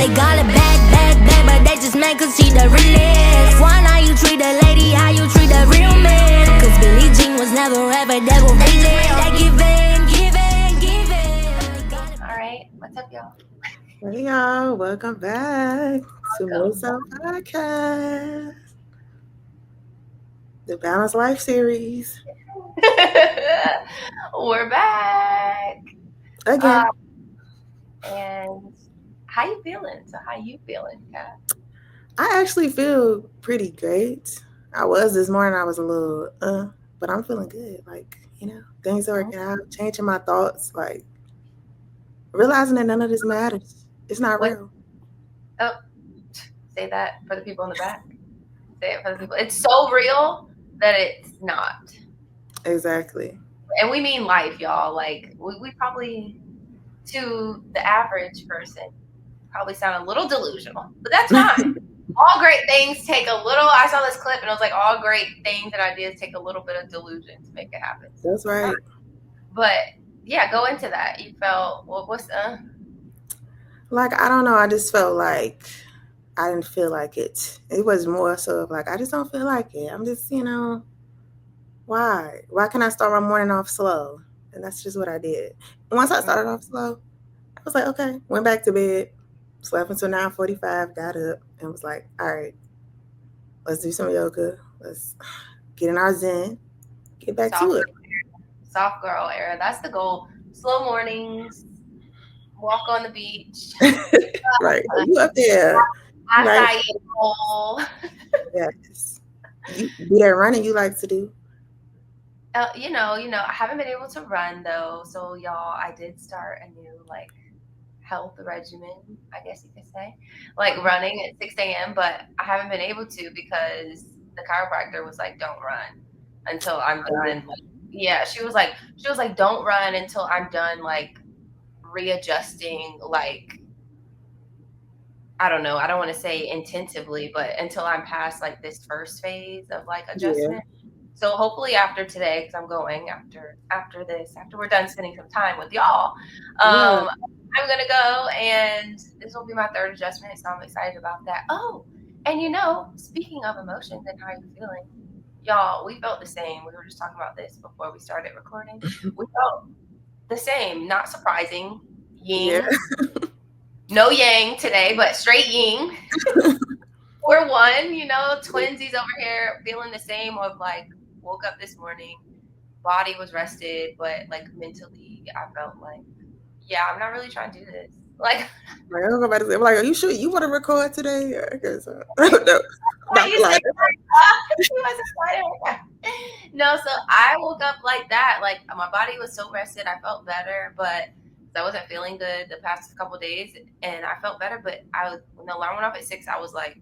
They got it bad, but they just mad cause she the realest. Why not you treat a lady how you treat a real man? Cause Billie Jean was never ever that will be there. That give in. Alright, what's up, y'all? Hey y'all, welcome back to Mosa Podcast, the Balanced Life series. We're back Again. And how you feeling? So how you feeling, Kat? I actually feel pretty great. I was this morning, I was a little but I'm feeling good. Like, things are working out, changing my thoughts, like realizing that none of this matters. It's not real. Oh, say that for the people in the back. Say it for the people. It's so real that it's not. Exactly. And we mean life, y'all. Like, we probably, to the average person, probably sound a little delusional. But that's fine. All great things take a little, I saw this clip and it was like, all great things and ideas take a little bit of delusion to make it happen. That's right. But, yeah, go into that. You felt, Like, I don't know. I just felt like I didn't feel like it. It was more so of like, I just don't feel like it. I'm just, why? Why can I start my morning off slow? And that's just what I did. And once I started off slow, I was like, okay. Went back to bed, slept until 9:45, got up, and was like, all right, let's do some yoga. Let's get in our zen, get back to it. Soft girl era. That's the goal. Slow mornings. Walk on the beach. Right. You up there. Right. Yes. You do that running you like to do? You know, I haven't been able to run though. So y'all, I did start a new health regimen, I guess you could say. Like running at 6 a.m. But I haven't been able to because the chiropractor was like, don't run until I'm done. Yeah, she was like, don't run until I'm done readjusting, I don't know, I don't want to say intensively, but until I'm past this first phase of adjustment. Yeah. So hopefully after today, because I'm going after this, after we're done spending some time with y'all, I'm gonna go and this will be my third adjustment, so I'm excited about that. Oh, and speaking of emotions and how you're feeling, y'all, we felt the same. We were just talking about this before we started recording. We felt the same, not surprising. Yin. Yeah. No yang today, but straight yin. We're one, twinsies over here feeling the same of woke up this morning, body was rested, but mentally I felt yeah, I'm not really trying to do this. I don't know about to say, are you sure you want to record today? I don't know. No, so I woke up like that. My body was so rested. I felt better, but I wasn't feeling good the past couple of days, and I felt better. But when the alarm went off at 6, I was like,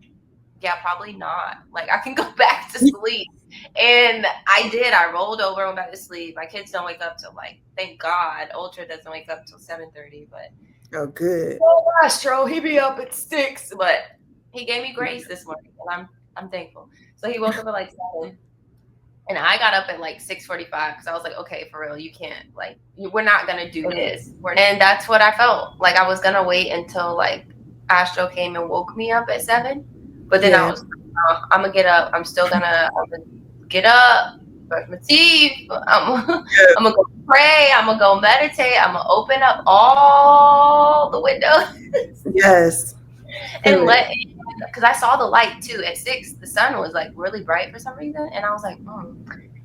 yeah, probably not. I can go back to sleep. And I did. I rolled over, went back to sleep. My kids don't wake up till thank God, Ultra doesn't wake up till 7:30. But oh, good. Oh gosh, Tro, he be up at 6, but he gave me grace this morning, and I'm thankful. So he woke up at 7. And I got up at 6:45 because I was like, okay, for real, you can't, we're not going to do this. And that's what I felt. I was going to wait until, Astro came and woke me up at 7. But then I was like, I'm going to get up. I'm going to get up, brush my teeth. I'm going to go pray. I'm going to go meditate. I'm going to open up all the windows. Yes. And because I saw the light too at 6, the sun was really bright for some reason, and I was like,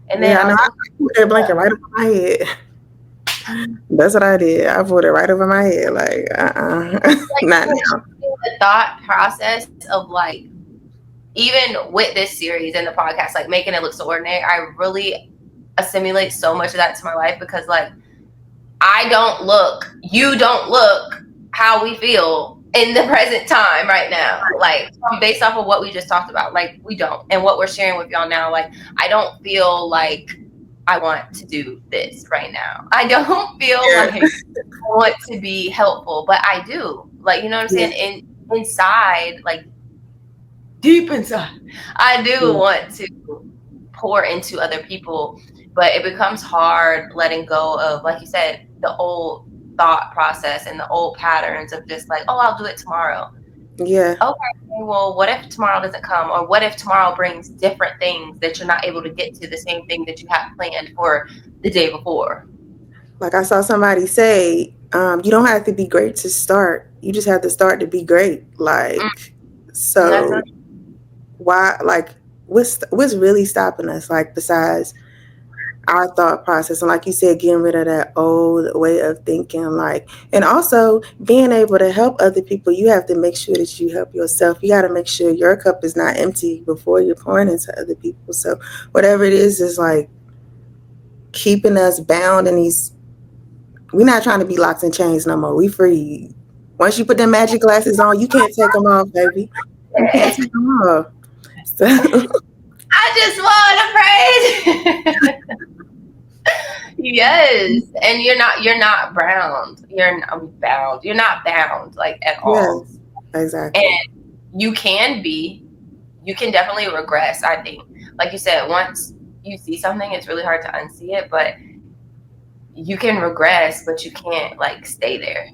And then I put that blanket right over my head. That's what I did. I put it right over my head, not now. The thought process of even with this series and the podcast, making it look so ordinary, I really assimilate so much of that to my life because I don't look, you don't look how we feel in the present time right now, based off of what we just talked about, we don't, and what we're sharing with y'all now, I don't feel like I want to do this right now. I don't feel like I want to be helpful, but I do, you know what I'm saying? Inside, deep inside, I do want to pour into other people, but it becomes hard letting go of, like you said, the old thought process and the old patterns of just I'll do it tomorrow. Yeah. Okay, well, what if tomorrow doesn't come? Or what if tomorrow brings different things that you're not able to get to the same thing that you had planned for the day before? Like I saw somebody say, you don't have to be great to start. You just have to start to be great. Mm, Like, that's so why, like, what's really stopping us? Like, besides our thought process, and like you said, getting rid of that old way of thinking, like, and also being able to help other people, you have to make sure that you help yourself. You got to make sure your cup is not empty before you're pouring into other people. So whatever it is like keeping us bound in these, we're not trying to be locked in chains no more. We free. Once you put them magic glasses on, you can't take them off, baby. You can't take them off. So I just want to praise. Yes, and you're not bound. You're not bound like at all. yes, exactly. And you can definitely regress, I think. Like you said, once you see something, it's really hard to unsee it, but you can regress, but you can't like stay there.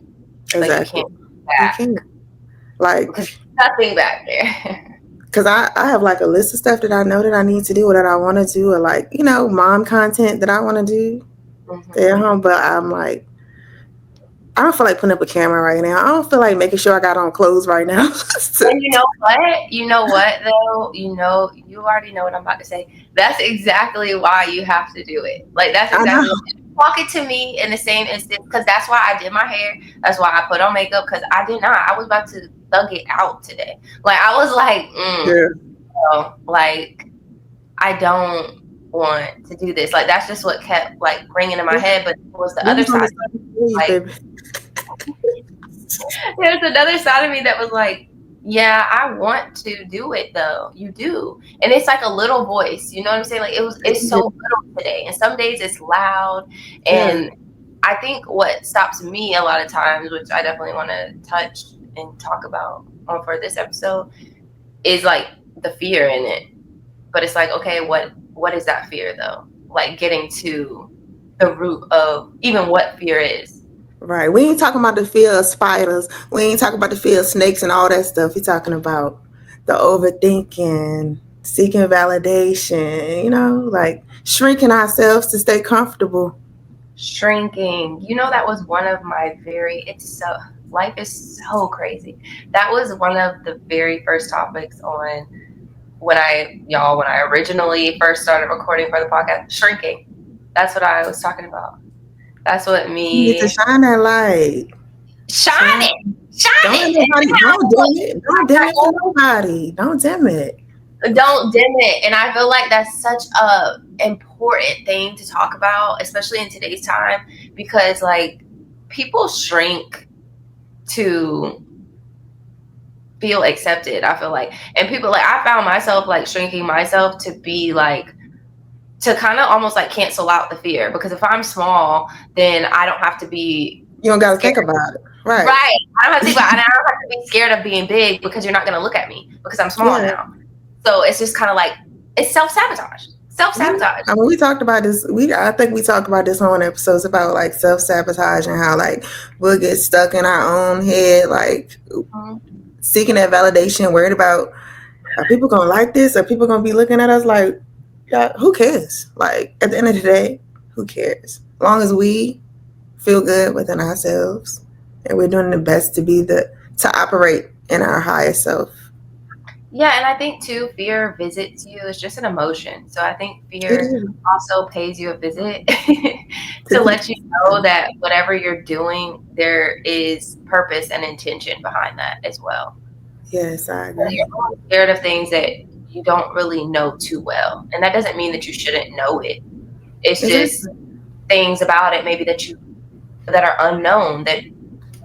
Like you Exactly. can't go You back can't. Like, because there's nothing back there. because I have like a list of stuff that I know that I need to do or that I want to do, or like, mom content that I want to do, stay at Mhm. home. But I'm like, I don't feel like putting up a camera right now. I don't feel like making sure I got on clothes right now. And you know what? You know what though? You already know what I'm about to say. That's exactly why you have to do it. Like that's I know. exactly talk it to me in the same instant because that's why I did my hair. That's why I put on makeup because I did not. I was about to thug it out today. Like I was like, Yeah. like I don't want to do this. Like that's just what kept like ringing in my head. But it was the We other was on the side. same page, Like baby. there's another side of me that was like, yeah, I want to do it though. You do. And it's like a little voice. You know what I'm saying? Like it's so little today. And some days it's loud. Yeah. And I think what stops me a lot of times, which I definitely want to touch and talk about for this episode, is like the fear in it. But it's like, okay, what is that fear though? Like getting to the root of even what fear is. Right. We ain't talking about the fear of spiders. We ain't talking about the fear of snakes and all that stuff. We're talking about the overthinking, seeking validation, like shrinking ourselves to stay comfortable. Shrinking. That was one of my life is so crazy. That was one of the very first topics on when I originally first started recording for the podcast. Shrinking. That's what I was talking about. That's what You need to me shine that light. shine it. Don't let Shine it. nobody, don't dim it. Don't dim it for nobody. Don't dim it. Don't dim it. And I feel like that's such a important thing to talk about, especially in today's time, because like people shrink to feel accepted, I feel like. And people like I found myself like shrinking myself to be like to kind of almost like cancel out the fear, because if I'm small, then I don't have to be You don't got to scared. think about it. Right. Right. I don't have to think about it. And I don't have to be scared of being big because you're not going to look at me because I'm small now. So it's just kind of like it's self-sabotage. Self-sabotage. I mean, we talked about this. I think we talked about this on episodes about like self-sabotage and how like we'll get stuck in our own head, like seeking that validation, worried about are people gonna like this? Are people gonna be looking at us like, yeah, who cares? Like at the end of the day, who cares? As long as we feel good within ourselves and we're doing the best to operate in our highest self. Yeah, and I think too, fear visits you. It's just an emotion. So I think fear also pays you a visit to let you know that whatever you're doing, there is purpose and intention behind that as well. Yes, I agree. You're scared of things that you don't really know too well. And that doesn't mean that you shouldn't know it. It's just things about it maybe that are unknown that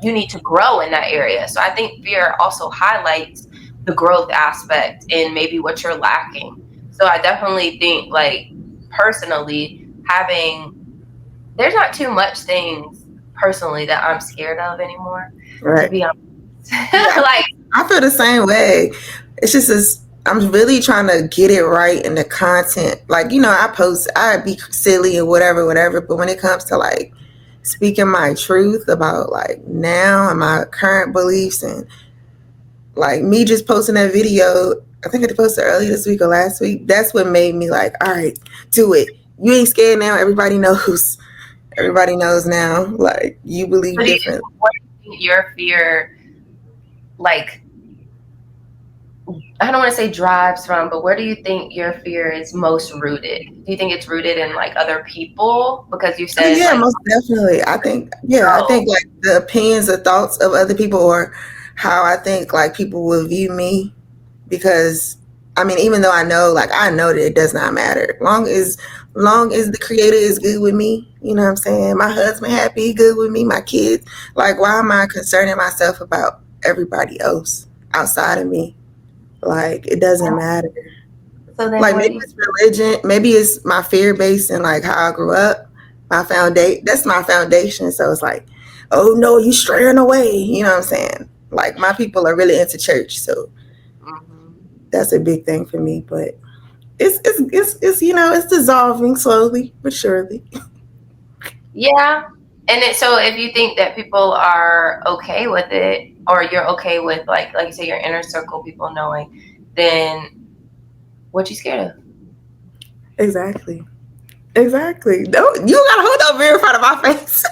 you need to grow in that area. So I think fear also highlights the growth aspect in maybe what you're lacking. So I definitely think like personally there's not too much things personally that I'm scared of anymore. Right. To be honest. Like I feel the same way. It's just I'm really trying to get it right in the content. Like, I'd be silly or whatever, but when it comes to like speaking my truth about like now and my current beliefs and like me just posting that video, I think I posted earlier this week or last week. That's what made me like, all right, do it. You ain't scared now. Everybody knows. Everybody knows now. Like, you believe different. What do you think your fear, like, I don't want to say drives from, but where do you think your fear is most rooted? Do you think it's rooted in like other people? Because you said, Yeah, like, most definitely. I think like the opinions or thoughts of other people, or how I think like people will view me. Because I mean, even though I know that it does not matter. Long as the creator is good with me, you know what I'm saying? My husband happy, good with me, my kids. Like, why am I concerning myself about everybody else outside of me? Like, it doesn't matter. so then Like, what do maybe you, it's religion, maybe it's my fear based and like how I grew up. That's my foundation. So it's like, oh no, you straying away. You know what I'm saying? Like, my people are really into church, so that's a big thing for me. But it's it's dissolving slowly but surely. yeah. And so if you think that people are okay with it, or you're okay with like you say, your inner circle people knowing, then what you scared of? Exactly. No, you gotta hold that mirror in front of my face.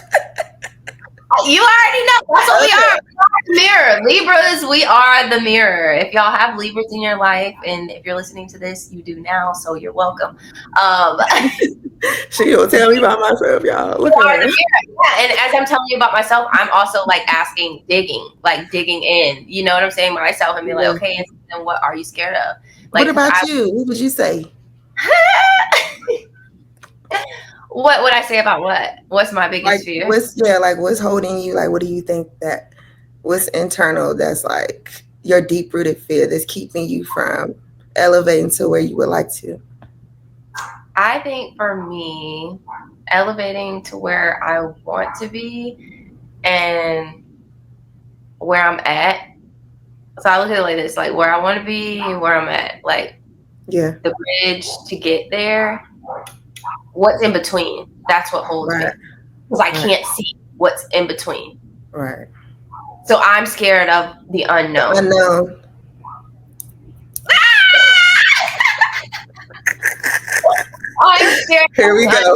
You already know. That's what we are. We are the mirror. Libras, we are the mirror. If y'all have Libras in your life, and if you're listening to this, you do now, so you're welcome. She will tell me about myself, y'all. Look We at are the her. mirror. Yeah, and as I'm telling you about myself, I'm also like digging in. You know what I'm saying? Myself, and be like, okay, and then what are you scared of? Like, What about you? What would you say? What would I say about what? What's my biggest fear? What's holding you? Like, what do you think that what's internal that's like your deep rooted fear that's keeping you from elevating to where you would like to? I think for me, elevating to where I want to be and where I'm at. So I look at it like this, like where I want to be and where I'm at. Like, yeah, the bridge to get there, what's in between, that's what holds me. Because I can't see what's in between. Right. So I'm scared of the unknown. I'm scared. Here we go.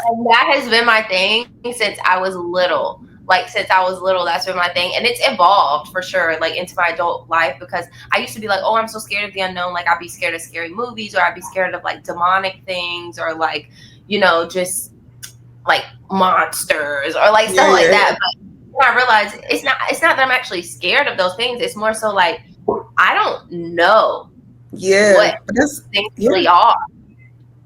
And that has been my thing since I was little. Like, since I was little, that's been my thing. And it's evolved for sure, like into my adult life, because I used to be like, oh, I'm so scared of the unknown. Like, I'd be scared of scary movies, or I'd be scared of like demonic things, or like, just like monsters, or like stuff like that. But when I realized it's not that I'm actually scared of those things. It's more so like, I don't know what things really are.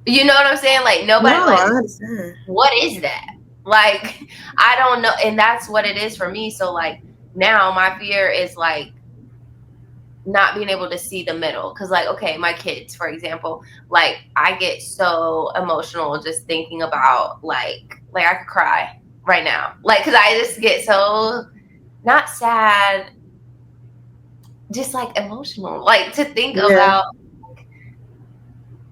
You know what I'm saying? Like, nobody I understand. What is that? Like, I don't know. And that's what it is for me. So like, now my fear is like not being able to see the middle. Cause like, okay, my kids, for example, like I get so emotional just thinking about like I could cry right now. Like, cause I just get so not sad, just like emotional, like to think about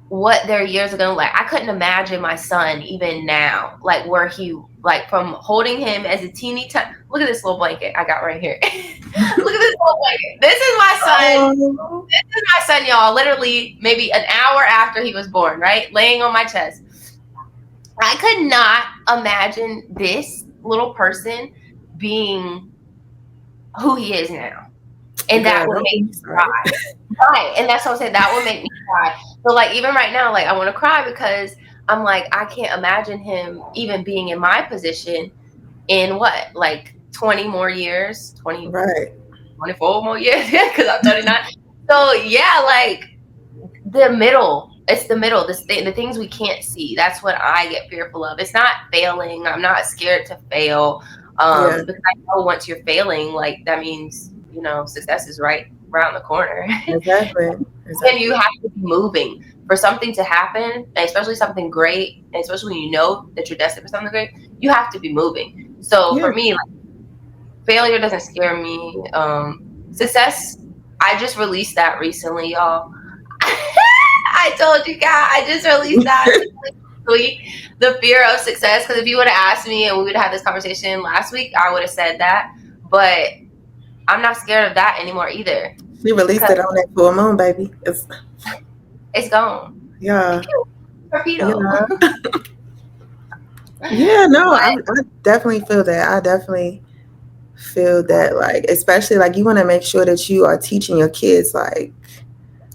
what their years are gonna like. I couldn't imagine my son even now, like where he, like from holding him as a teeny tiny. Look at this little blanket I got right here. Look at this little blanket. This is my son. This is my son, y'all. Literally, maybe an hour after he was born, right, laying on my chest. I could not imagine this little person being who he is now. And that would make me cry. Right. And that's what I'm saying. That would make me cry. So like, even right now, like I want to cry because I'm like, I can't imagine him even being in my position in what, like 20 more years, 24 more years, because I'm 39. So yeah, like the middle. It's the middle. The things we can't see. That's what I get fearful of. It's not failing. I'm not scared to fail. Because I know once you're failing, like that means, success is right around the corner. Exactly. And you have to be moving for something to happen, especially something great, and especially when you know that you're destined for something great. You have to be moving. So for me, like, failure doesn't scare me. Success, I just released that recently, y'all. I told you guys, I just released that. The fear of success, because if you would have asked me and we would have had this conversation last week, I would have said that. But I'm not scared of that anymore either. We released it on that full moon, baby. It's gone. Yeah. Torpedo. Yeah. Yeah, no, I definitely feel that. I definitely feel that, like, especially like you want to make sure that you are teaching your kids, like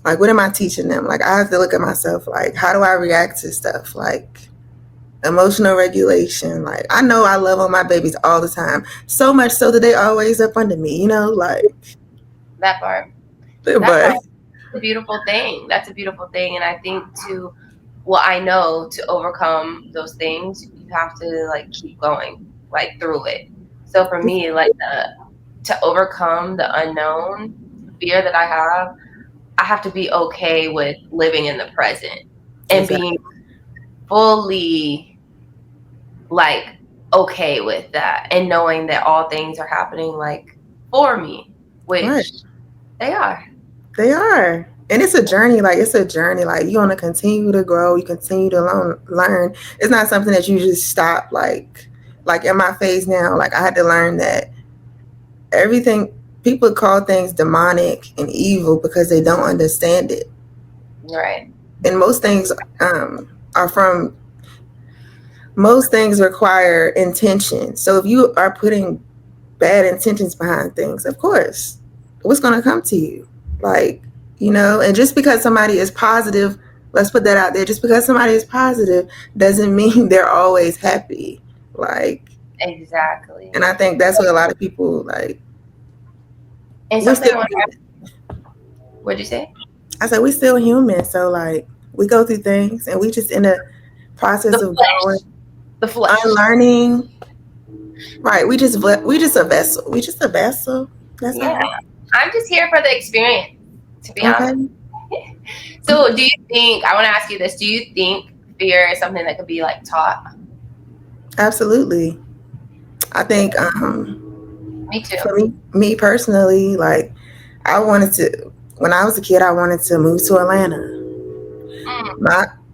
what am I teaching them? Like, I have to look at myself, like, how do I react to stuff? Like, emotional regulation. Like, I know I love on my babies all the time, so much so that they always up under me, you know, like That part. but That's a beautiful thing. That's a beautiful thing. And I think I know to overcome those things, you have to like keep going like through it. So for me, like to overcome the unknown fear that I have to be okay with living in the present and being fully like okay with that and knowing that all things are happening like for me, which they are. They are. And it's a journey. Like, it's a journey. Like, you want to continue to grow. You continue to learn. It's not something that you just stop. Like in my phase now, like, I had to learn that everything, people call things demonic and evil because they don't understand it. Right. And most things most things require intention. So if you are putting bad intentions behind things, of course, what's going to come to you? Like, you know, and just because somebody is positive, let's put that out there. Just because somebody is positive doesn't mean they're always happy. Like, exactly. And I think that's what a lot of people like. And something what'd you say? I said we're still human, so like we go through things, and we just in a process of growing, unlearning. Right? We just a vessel. We just a vessel. That's all. I'm just here for the experience, to be honest. So, do you think? I want to ask you this: do you think fear is something that could be like taught? Absolutely. I think. Me too. For me personally, like I wanted to. When I was a kid, I wanted to move to Atlanta.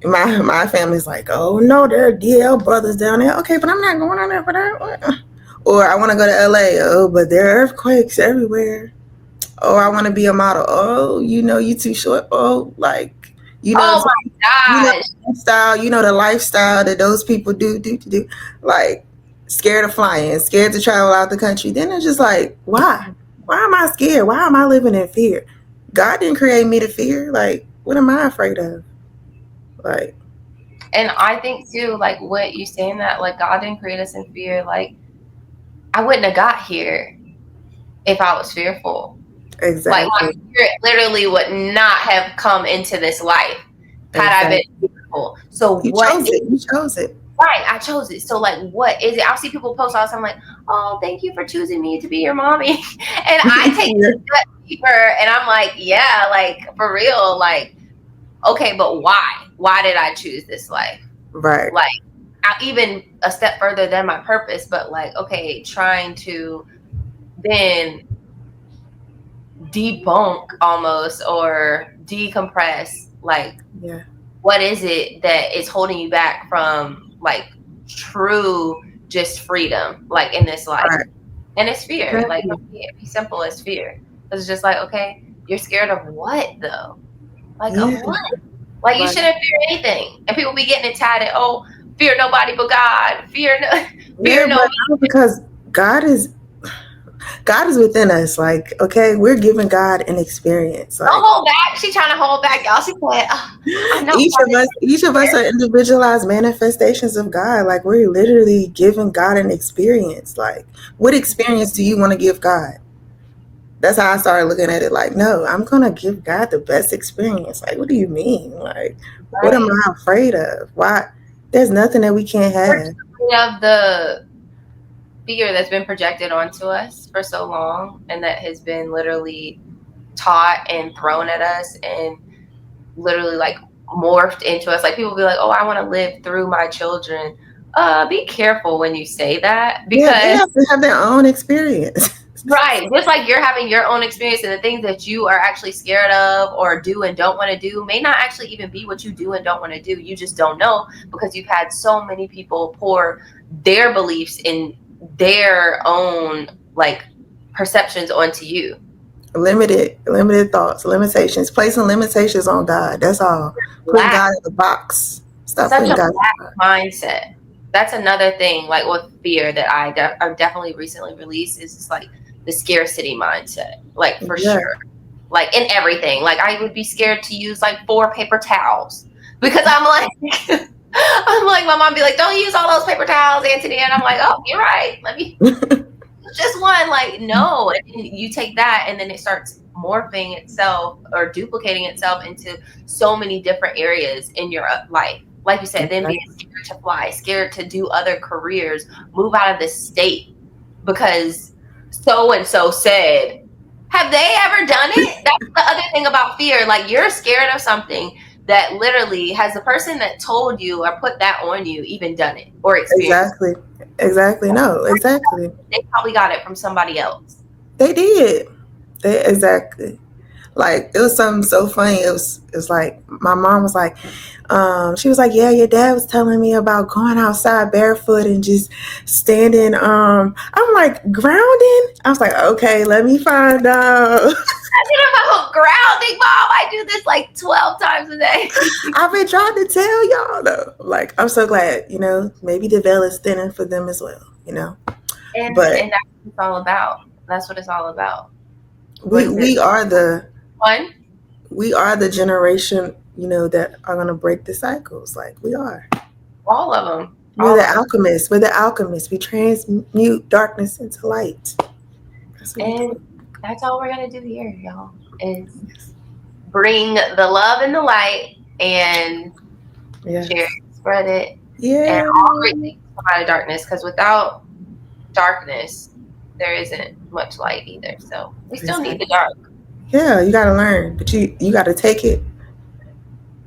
My family's like, oh no, there are DL brothers down there. Okay, but I'm not going on there for that. Or I want to go to LA. Oh, but there are earthquakes everywhere. Oh, I want to be a model. Oh, you know, you too short. Oh, like you know, oh my gosh, you know the lifestyle that those people do. Like scared of flying, scared to travel out the country. Then it's just like, why? Why am I scared? Why am I living in fear? God didn't create me to fear. Like, what am I afraid of? Like, and I think too, like what you saying that, like God didn't create us in fear. Like, I wouldn't have got here if I was fearful. Exactly. Like my spirit literally would not have come into this life had I been fearful. So you chose it. Right, I chose it. So like, what is it? I'll see people post all the time like, oh, thank you for choosing me to be your mommy. And I take that deeper and I'm like, yeah, like for real, like, okay, but why? Why did I choose this life? Right. Like, even a step further than my purpose, but like, okay, trying to then debunk almost or decompress, like, what is it that is holding you back from like true just freedom, like in this life? Right. And it's fear. Like, it be simple as fear. It's just like, okay, you're scared of what though? Like, of what? Like, you shouldn't fear anything. And people be getting it tatted. Oh, fear nobody but God. Fear nobody. Because God is within us. Like, okay, we're giving God an experience. Like, don't hold back. She's trying to hold back, y'all. She said, I know. Each of us are individualized manifestations of God. Like, we're literally giving God an experience. Like, what experience do you want to give God? That's how I started looking at it. Like, no, I'm going to give God the best experience. Like, what do you mean? Like, what am I afraid of? Why? There's nothing that we can't have. We have the fear that's been projected onto us for so long and that has been literally taught and thrown at us and literally like morphed into us. Like, people be like, oh, I want to live through my children. Be careful when you say that, because they have to have their own experience. Right. Just like you're having your own experience, and the things that you are actually scared of or do and don't want to do may not actually even be what you do and don't want to do. You just don't know because you've had so many people pour their beliefs in their own like perceptions onto you. Limited thoughts, limitations, placing limitations on God. That's all. Putting God in the box. Stop Such putting a God in the black box. mindset. That's another thing, like with fear that I've definitely recently released is just like the scarcity mindset, like for Yeah. sure, like in everything. Like I would be scared to use like 4 paper towels because I'm like, I'm like, my mom be like, don't use all those paper towels, Anthony, and I'm like, oh, you're right. Let me just one. Like no, and you take that, and then it starts morphing itself or duplicating itself into so many different areas in your life. Like you said, then being scared to fly, scared to do other careers, move out of the state because so and so said. Have they ever done it? That's the other thing about fear. Like you're scared of something that literally has the person that told you or put that on you even done it or experienced it. Exactly. No, exactly. They probably got it from somebody else. They did. Exactly. Like it was something so funny. It was like my mom was like, she was like, yeah, your dad was telling me about going outside barefoot and just standing. I'm like, grounding. I was like, okay, let me find out. About grounding, mom. I do this like 12 times a day. I've been trying to tell y'all though. Like, I'm so glad, maybe the veil is thinning for them as well, And but that's what it's all about. That's what it's all about. We are the one. We are the generation, that are gonna break the cycles. Like we are. All of them. We're the alchemists. We're the alchemists. We transmute darkness into light. That's all we're gonna do here, y'all. Is bring the love and the light and share it, spread it. Yeah. And all great things come out of darkness, because without darkness, there isn't much light either. So we still need the dark. Yeah, you gotta learn, but you gotta take it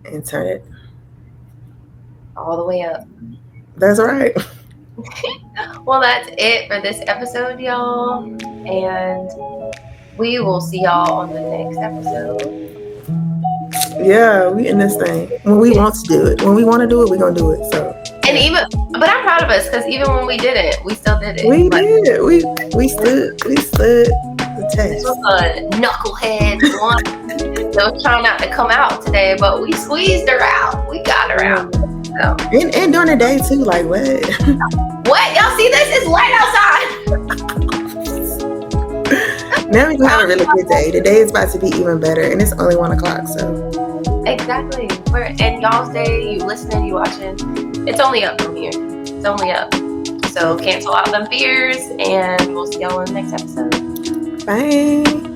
and turn it all the way up. That's right. Well, that's it for this episode, y'all. And we will see y'all on the next episode. Yeah, we in this thing. When we want to do it. When we want to do it, we're going to do it. So. But I'm proud of us, because even when we didn't, we still did it. We did. We stood the test. This was a knucklehead one that was trying not to come out today, but we squeezed her out. We got her out. So. And during the day too, like what? What? Y'all see this? It's light outside. Now we can have a really good day. The day is about to be even better, and it's only 1:00. So. Exactly. And y'all's day, you listening, you watching, it's only up from here. It's only up. So cancel out them fears, and we'll see y'all in the next episode. Bye.